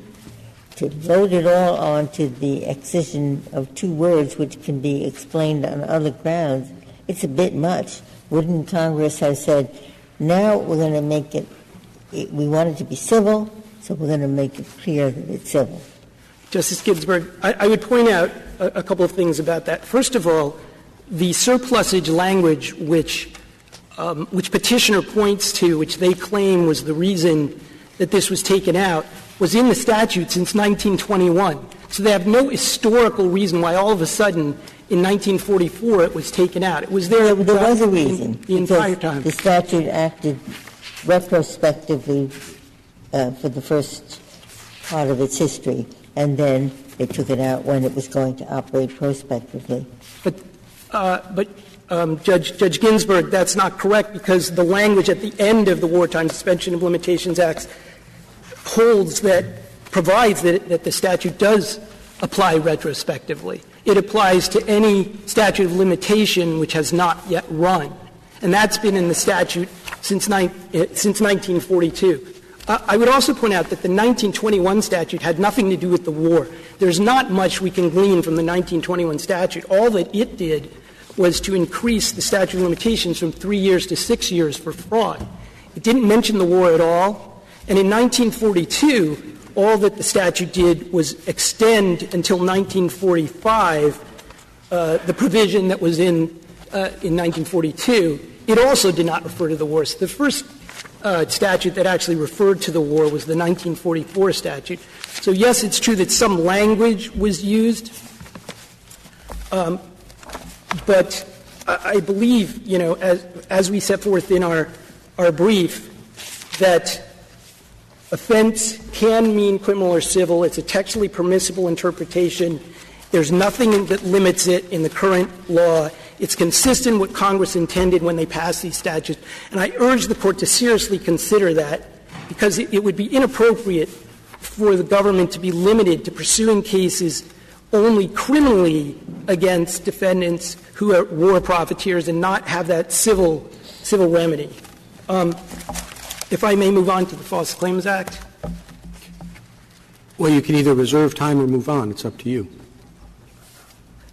to load it all onto the excision of 2 words which can be explained on other grounds, it's a bit much. Wouldn't Congress have said, now we're going to make it, we want it to be civil, so we're going to make it clear that it's civil? Justice Ginsburg, I would point out a couple of things about that. First of all, the surplusage language which Petitioner points to, which they claim was the reason that this was taken out, was in the statute since 1921. So they have no historical reason why all of a sudden In 1944, it was taken out. It was there. There was a reason. The entire time. The statute acted retrospectively for the first part of its history, and then they took it out when it was going to operate prospectively. But Judge Ginsburg, that's not correct, because the language at the end of the Wartime Suspension of Limitations Act provides that the statute does apply retrospectively. It applies to any statute of limitation which has not yet run. And that's been in the statute since 1942. I would also point out that the 1921 statute had nothing to do with the war. There's not much we can glean from the 1921 statute. All that it did was to increase the statute of limitations from 3 years to 6 years for fraud. It didn't mention the war at all. And in 1942, all that the statute did was extend until 1945 the provision that was in 1942. It also did not refer to the war. So the first statute that actually referred to the war was the 1944 statute. So, yes, it's true that some language was used, but I believe, as we set forth in our brief, that offense can mean criminal or civil. It's a textually permissible interpretation. There's nothing that limits it in the current law. It's consistent with what Congress intended when they passed these statutes. And I urge the Court to seriously consider that, because it would be inappropriate for the government to be limited to pursuing cases only criminally against defendants who are war profiteers and not have that civil remedy. If I may move on to the False Claims Act. Well, you can either reserve time or move on. It's up to you.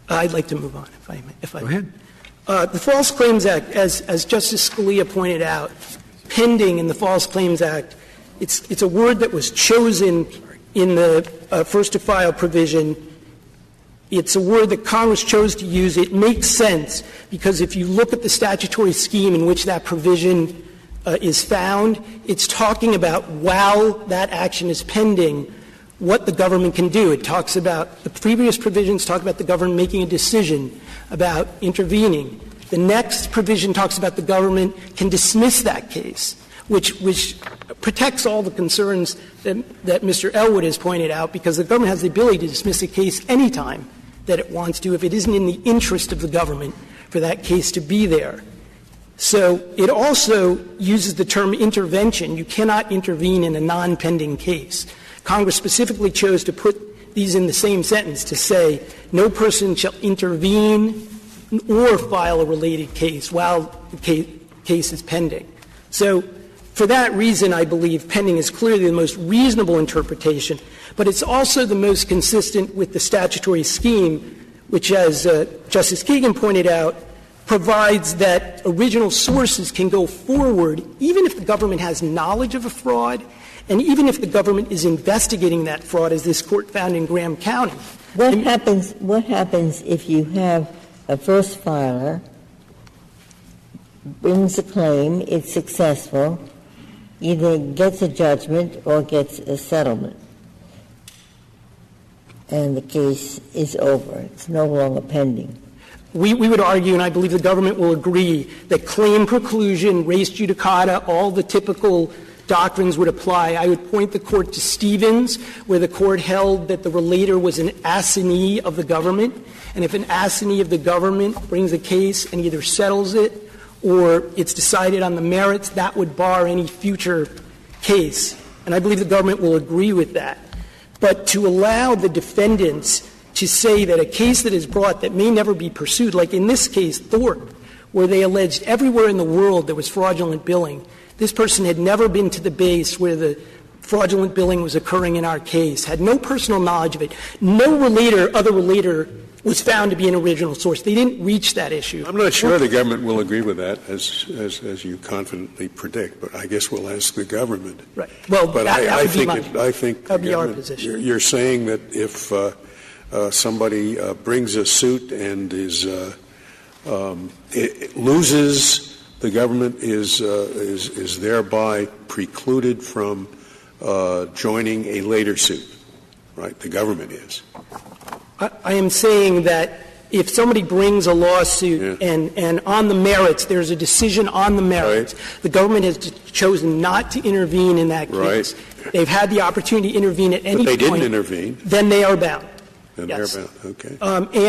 I'd like to move on, if I may. Go ahead. The False Claims Act, as Justice Scalia pointed out, pending in the False Claims Act, it's a word that was chosen in the first-to-file provision. It's a word that Congress chose to use. It makes sense, because if you look at the statutory scheme in which that provision is found, it's talking about, while that action is pending, what the government can do. It talks about — the previous provisions talk about the government making a decision about intervening. The next provision talks about the government can dismiss that case, which protects all the concerns that Mr. Elwood has pointed out, because the government has the ability to dismiss a case any time that it wants to, if it isn't in the interest of the government for that case to be there. So it also uses the term intervention. You cannot intervene in a non-pending case. Congress specifically chose to put these in the same sentence, to say no person shall intervene or file a related case while the case is pending. So for that reason, I believe pending is clearly the most reasonable interpretation, but it's also the most consistent with the statutory scheme, which, as Justice Kagan pointed out, provides that original sources can go forward even if the government has knowledge of a fraud and even if the government is investigating that fraud, as this Court found in Graham County. What happens if you have a first filer brings a claim, it's successful, either gets a judgment or gets a settlement, and the case is over? It's no longer pending. We would argue, and I believe the government will agree, that claim preclusion, res judicata, all the typical doctrines would apply. I would point the Court to Stevens, where the Court held that the relator was an assignee of the government, and if an assignee of the government brings a case and either settles it or it's decided on the merits, that would bar any future case. And I believe the government will agree with that. But to allow the defendants to say that a case that is brought that may never be pursued, like in this case, Thorpe, where they alleged everywhere in the world there was fraudulent billing, this person had never been to the base where the fraudulent billing was occurring in our case, had no personal knowledge of it. No other relator was found to be an original source. They didn't reach that issue. I'm not sure the government will agree with that, as you confidently predict, but I guess we'll ask the government. Right. Well, but I think that would be our position. You're saying that if somebody brings a suit and is it loses, the government is thereby precluded from joining a later suit, right? The government is. I am saying that if somebody brings a lawsuit and on the merits, there's a decision on the merits, the government has chosen not to intervene in that case. They've had the opportunity to intervene at any point. But they didn't intervene. Then they are bound. Then they're bound. Okay.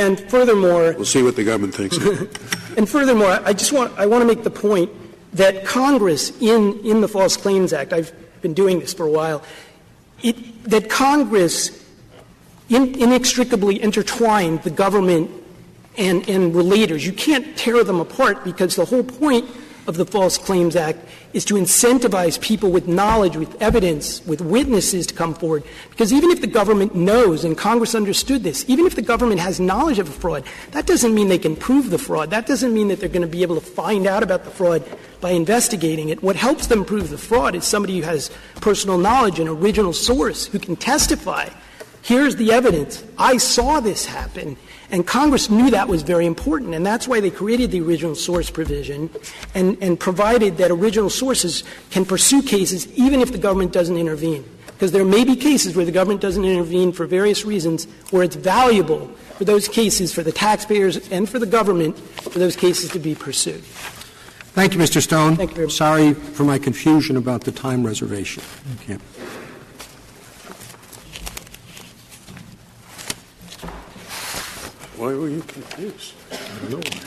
And furthermore, we'll see what the government thinks. And furthermore, I want to make the point that Congress in the False Claims Act, I've been doing this for a while, that Congress inextricably intertwined the government and relators. You can't tear them apart because the whole point of the False Claims Act is to incentivize people with knowledge, with evidence, with witnesses to come forward. Because even if the government knows, and Congress understood this, even if the government has knowledge of a fraud, that doesn't mean they can prove the fraud. That doesn't mean that they're going to be able to find out about the fraud by investigating it. What helps them prove the fraud is somebody who has personal knowledge, an original source, who can testify. Here's the evidence. I saw this happen. And Congress knew that was very important, and that's why they created the original source provision and provided that original sources can pursue cases even if the government doesn't intervene. Because there may be cases where the government doesn't intervene for various reasons where it's valuable for those cases, for the taxpayers and for the government, for those cases to be pursued. Thank you, Mr. Stone. Thank you very much. Sorry for my confusion about the time reservation. Okay. Why were you confused? I don't know why.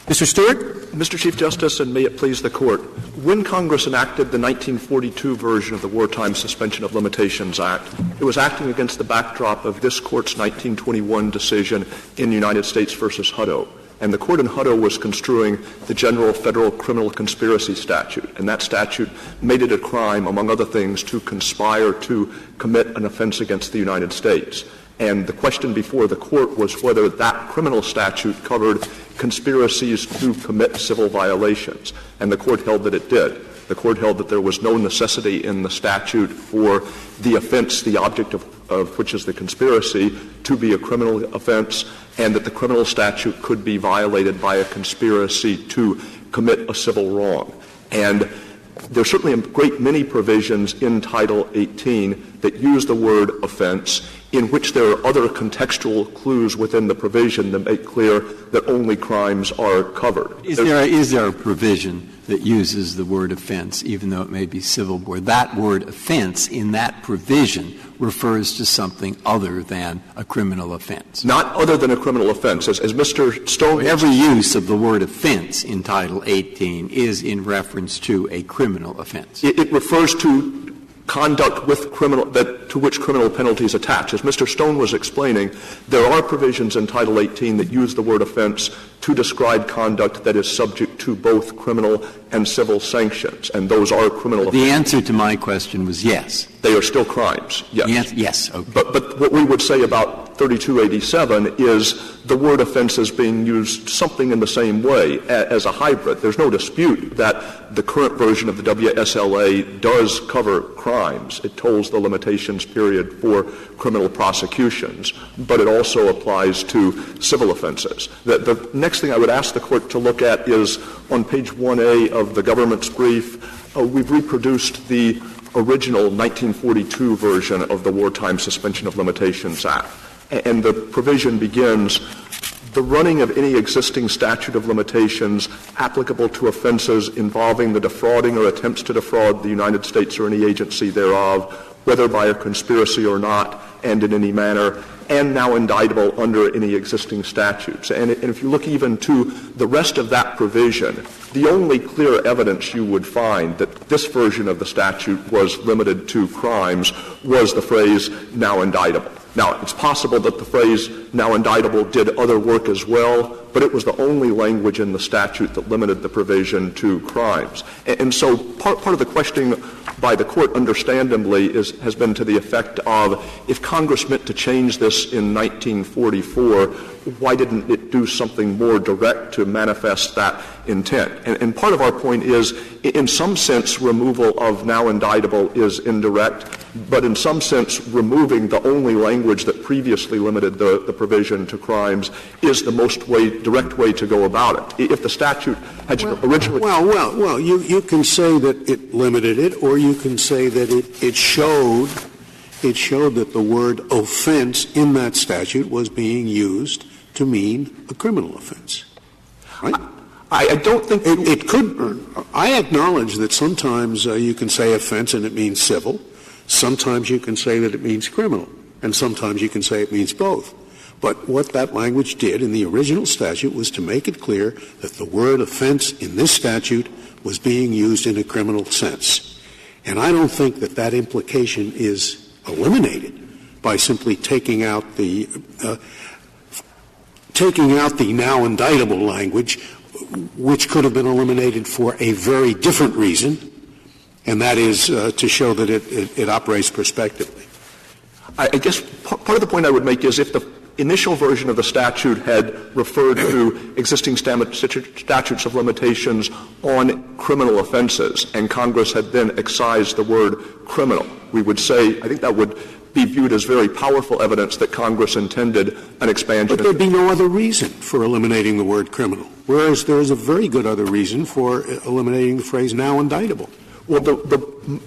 Mr. Stewart? Mr. Chief Justice, and may it please the Court, when Congress enacted the 1942 version of the Wartime Suspension of Limitations Act, it was acting against the backdrop of this Court's 1921 decision in United States v. Hutto. And the Court in Hutto was construing the general federal criminal conspiracy statute. And that statute made it a crime, among other things, to conspire to commit an offense against the United States. And the question before the Court was whether that criminal statute covered conspiracies to commit civil violations. And the Court held that it did. The Court held that there was no necessity in the statute for the offense, the object of which is the conspiracy, to be a criminal offense, and that the criminal statute could be violated by a conspiracy to commit a civil wrong. And there's certainly a great many provisions in Title 18 that use the word offense, in which there are other contextual clues within the provision that make clear that only crimes are covered. Is there a provision that uses the word offense, even though it may be civil, where that word offense in that provision refers to something other than a criminal offense? Not other than a criminal offense. As Mr. Stone... Every use of the word offense in Title 18 is in reference to a criminal offense. It refers to conduct with to which criminal penalties attach. As Mr. Stone was explaining, there are provisions in Title 18 that use the word offense to describe conduct that is subject to both criminal and civil sanctions, and those are criminal offenses. The answer to my question was yes. They are still crimes, yes. Yes, okay. But what we would say about 3287 is the word offense is being used something in the same way as a hybrid. There's no dispute that the current version of the WSLA does cover crimes. It tolls the limitations period for criminal prosecutions, but it also applies to civil offenses. The next thing I would ask the Court to look at is on page 1A of the government's brief, we've reproduced the original 1942 version of the Wartime Suspension of Limitations Act. And the provision begins, the running of any existing statute of limitations applicable to offenses involving the defrauding or attempts to defraud the United States or any agency thereof, whether by a conspiracy or not, and in any manner, and now indictable under any existing statutes. And if you look even to the rest of that provision, the only clear evidence you would find that this version of the statute was limited to crimes was the phrase, now indictable. Now, it's possible that the phrase, now indictable, did other work as well, but it was the only language in the statute that limited the provision to crimes. And so part of the questioning by the Court, understandably, has been to the effect of, if Congress meant to change this in 1944, why didn't it do something more direct to manifest that intent? And part of our point is, in some sense, removal of now indictable is indirect, but in some sense, removing the only language that previously limited the provision to crimes is the most direct way to go about it. If the statute had originally... Well, you can say that it limited it, or you can say that it showed that the word offense in that statute was being used to mean a criminal offense. Right? I don't think it could. I acknowledge that sometimes you can say offense and it means civil. Sometimes you can say that it means criminal. And sometimes you can say it means both. But what that language did in the original statute was to make it clear that the word offense in this statute was being used in a criminal sense. And I don't think that that implication is eliminated by simply taking out the now indictable language, which could have been eliminated for a very different reason, and that is to show that it operates prospectively. I guess part of the point I would make is if the initial version of the statute had referred to existing statutes of limitations on criminal offenses and Congress had then excised the word criminal, we would say, I think that would be viewed as very powerful evidence that Congress intended an expansion. But there'd be no other reason for eliminating the word criminal, whereas there is a very good other reason for eliminating the phrase now indictable. Well, the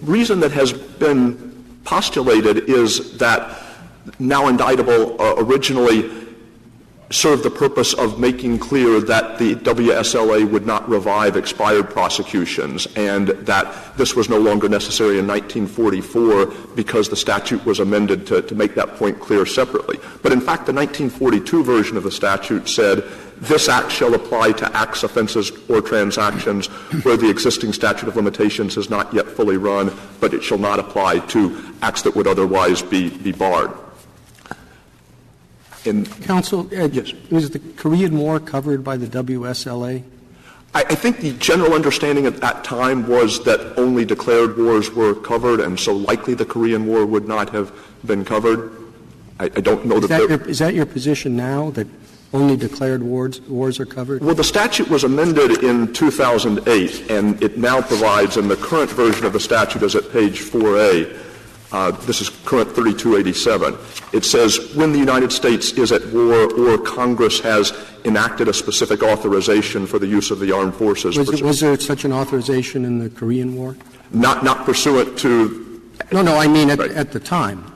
reason that has been postulated is that now indictable originally served the purpose of making clear that the WSLA would not revive expired prosecutions and that this was no longer necessary in 1944 because the statute was amended to make that point clear separately. But in fact, the 1942 version of the statute said, this act shall apply to acts, offenses, or transactions where the existing statute of limitations has not yet fully run, but it shall not apply to acts that would otherwise be barred. Counsel, yes. Was the Korean War covered by the WSLA? I think the general understanding at that time was that only declared wars were covered, and so likely the Korean War would not have been covered. I don't know Is that your position now, that only declared wars are covered? Well, the statute was amended in 2008, and it now provides, and the current version of the statute is at page 4A. This is current 3287. It says, when the United States is at war or Congress has enacted a specific authorization for the use of the armed forces. Was there such an authorization in the Korean War? Not pursuant to. No, I mean at the time.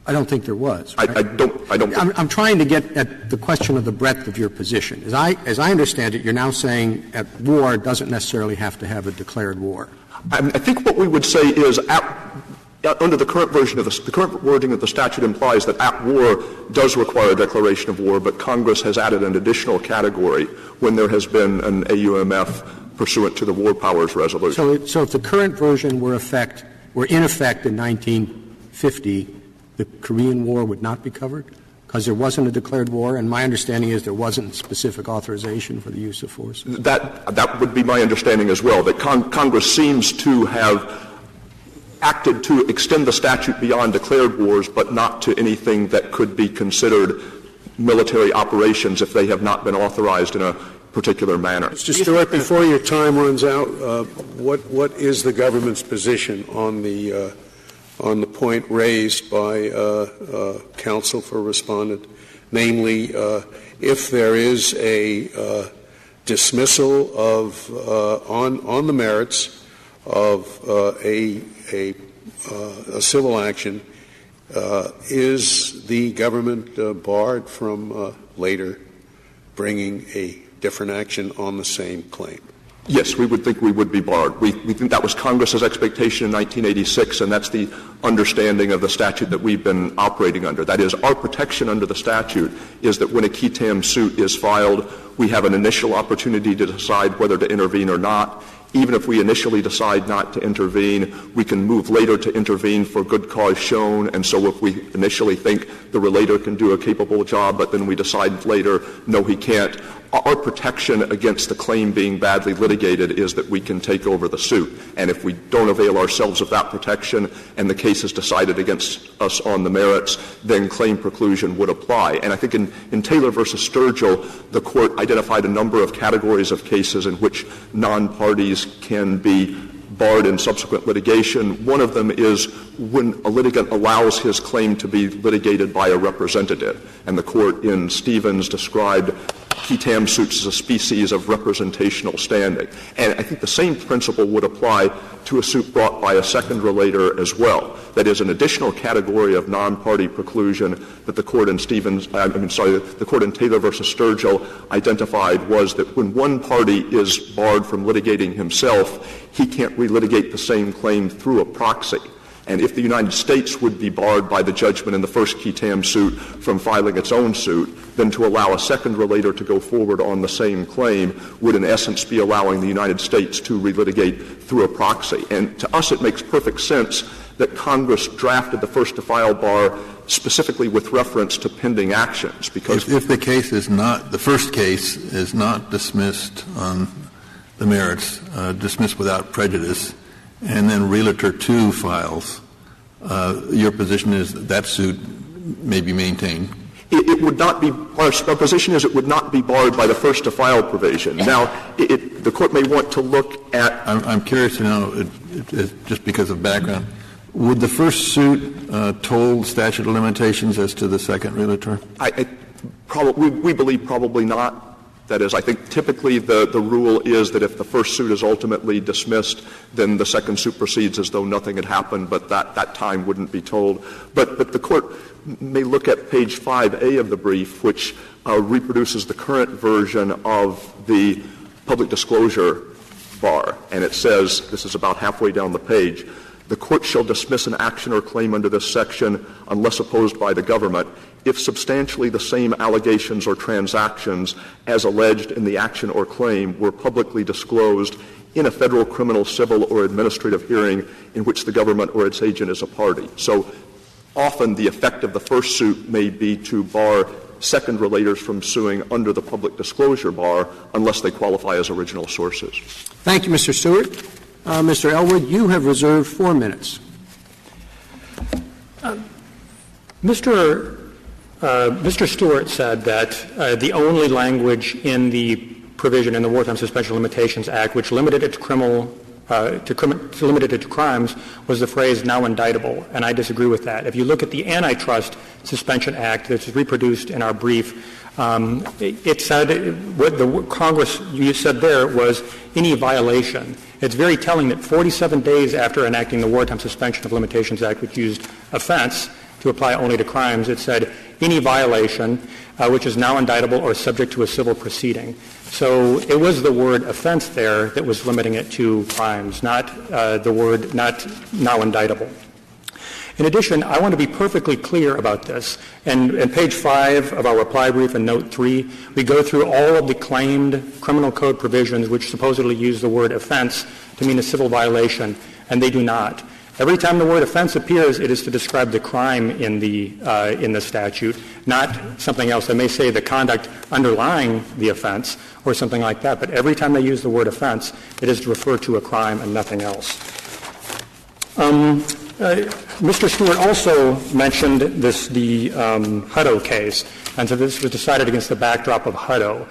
I don't think there was. Right? I don't. I'm trying to get at the question of the breadth of your position. As I understand it, you're now saying at war doesn't necessarily have to have a declared war. I think what we would say is under the current version of the current wording of the statute implies that at war does require a declaration of war, but Congress has added an additional category when there has been an AUMF pursuant to the War Powers Resolution. So if the current version were in effect in 1950, the Korean War would not be covered? Because there wasn't a declared war, and my understanding is there wasn't specific authorization for the use of force. That would be my understanding as well, that Congress seems to have acted to extend the statute beyond declared wars, but not to anything that could be considered military operations if they have not been authorized in a particular manner. Mr. Stewart, before your time runs out, what is the government's position on the point raised by counsel for respondent, namely, if there is a dismissal of on the merits of a civil action, is the government barred from later bringing a different action on the same claim? Yes, we would think we would be barred. We think that was Congress's expectation in 1986, and that's the understanding of the statute that we've been operating under. That is, our protection under the statute is that when a qui tam suit is filed, we have an initial opportunity to decide whether to intervene or not. Even if we initially decide not to intervene, we can move later to intervene for good cause shown. And so if we initially think the relator can do a capable job, but then we decide later, no, he can't, our protection against the claim being badly litigated is that we can take over the suit. And if we don't avail ourselves of that protection and the case is decided against us on the merits, then claim preclusion would apply. And I think in Taylor v. Sturgill, the Court identified a number of categories of cases in which non-parties can be barred in subsequent litigation. One of them is when a litigant allows his claim to be litigated by a representative. And the Court in Stevens described qui tam suits as a species of representational standing. And I think the same principle would apply to a suit brought by a second relator as well. That is, an additional category of non-party preclusion that the court in the court in Taylor versus Sturgill identified was that when one party is barred from litigating himself, he can't relitigate the same claim through a proxy. And if the United States would be barred by the judgment in the first qui tam suit from filing its own suit, then to allow a second relator to go forward on the same claim would in essence be allowing the United States to relitigate through a proxy. And to us it makes perfect sense that Congress drafted the first to file bar specifically with reference to pending actions, because if the case is not, the first case is not dismissed on the merits, dismissed without prejudice, and then Realtor 2 files, your position is that suit may be maintained? It would not be — our position is it would not be barred by the first-to-file provision. Now, the Court may want to look at — I'm curious to know, just because of background, would the first suit toll statute of limitations as to the second Realtor? We believe probably not. That is, I think typically the rule is that if the first suit is ultimately dismissed, then the second suit proceeds as though nothing had happened, but that time wouldn't be told. But the Court may look at page 5A of the brief, which reproduces the current version of the public disclosure bar. And it says, this is about halfway down the page, the Court shall dismiss an action or claim under this section unless opposed by the government if substantially the same allegations or transactions as alleged in the action or claim were publicly disclosed in a federal, criminal, civil, or administrative hearing in which the government or its agent is a party. So often the effect of the first suit may be to bar second relators from suing under the public disclosure bar unless they qualify as original sources. Thank you, Mr. Stewart. Mr. Elwood, you have reserved 4 minutes. Mr. Stewart said that the only language in the provision in the Wartime Suspension Limitations Act which limited it to limited it to crimes was the phrase "now indictable," and I disagree with that. If you look at the Antitrust Suspension Act that's reproduced in our brief, it said what the Congress you said there was any violation. It's very telling that 47 days after enacting the Wartime Suspension of Limitations Act, which used offense to apply only to crimes, it said any violation which is now indictable or subject to a civil proceeding. So it was the word offense there that was limiting it to crimes, not the word not now indictable. In addition, I want to be perfectly clear about this. And in page 5 of our reply brief in note 3, we go through all of the claimed criminal code provisions which supposedly use the word offense to mean a civil violation, and they do not. Every time the word offense appears, it is to describe the crime in the statute, not something else. They may say the conduct underlying the offense or something like that, but every time they use the word offense, it is to refer to a crime and nothing else. Mr. Stewart also mentioned the Hutto case, and so this was decided against the backdrop of Hutto.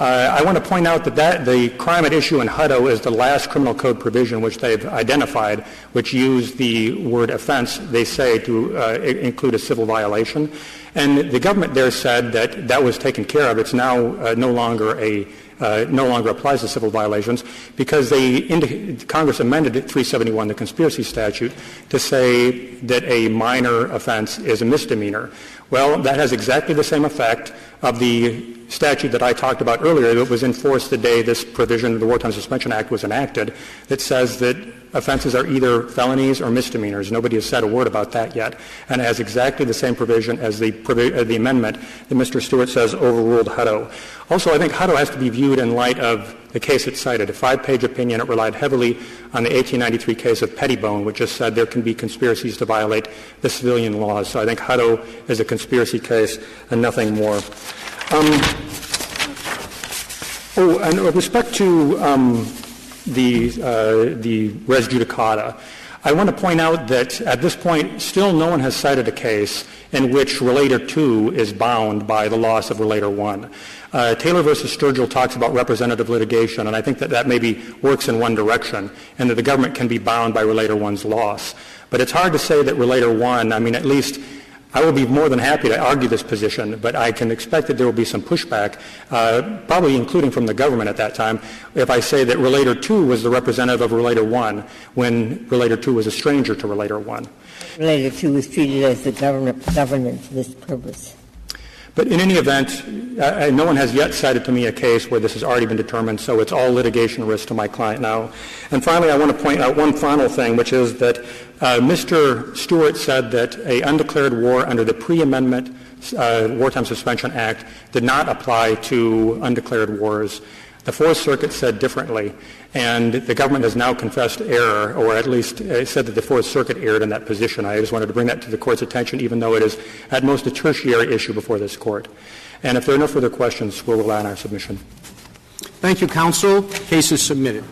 I want to point out that the crime at issue in Hutto is the last criminal code provision which they've identified, which used the word offense, they say, to include a civil violation. And the government there said that that was taken care of. It's now no longer applies to civil violations because Congress amended 371, the conspiracy statute, to say that a minor offense is a misdemeanor. Well, that has exactly the same effect of the statute that I talked about earlier that was enforced the day this provision of the Wartime Suspension Act was enacted that says that offenses are either felonies or misdemeanors. Nobody has said a word about that yet. And it has exactly the same provision as the amendment that Mr. Stewart says overruled Hutto. Also, I think Hutto has to be viewed in light of the case it cited. A 5-page opinion, it relied heavily on the 1893 case of Pettibone, which just said there can be conspiracies to violate the civilian laws. So I think Hutto is a conspiracy case and nothing more. And with respect to the res judicata, I want to point out that at this point, still no one has cited a case in which Relator 2 is bound by the loss of Relator 1. Taylor v. Sturgill talks about representative litigation, and I think that maybe works in one direction, and that the government can be bound by Relator 1's loss. But it's hard to say that Relator 1, at least I will be more than happy to argue this position, but I can expect that there will be some pushback, probably including from the government at that time, if I say that Relator 2 was the representative of Relator 1 when Relator 2 was a stranger to Relator 1. Relator 2 was treated as the government for this purpose. But in any event, no one has yet cited to me a case where this has already been determined, so it's all litigation risk to my client now. And finally, I want to point out one final thing, which is that Mr. Stewart said that an undeclared war under the pre-amendment Wartime Suspension Act did not apply to undeclared wars. The Fourth Circuit said differently, and the government has now confessed error, or at least said that the Fourth Circuit erred in that position. I just wanted to bring that to the Court's attention, even though it is at most a tertiary issue before this Court. And if there are no further questions, we'll rely on our submission. Thank you, counsel. Case is submitted.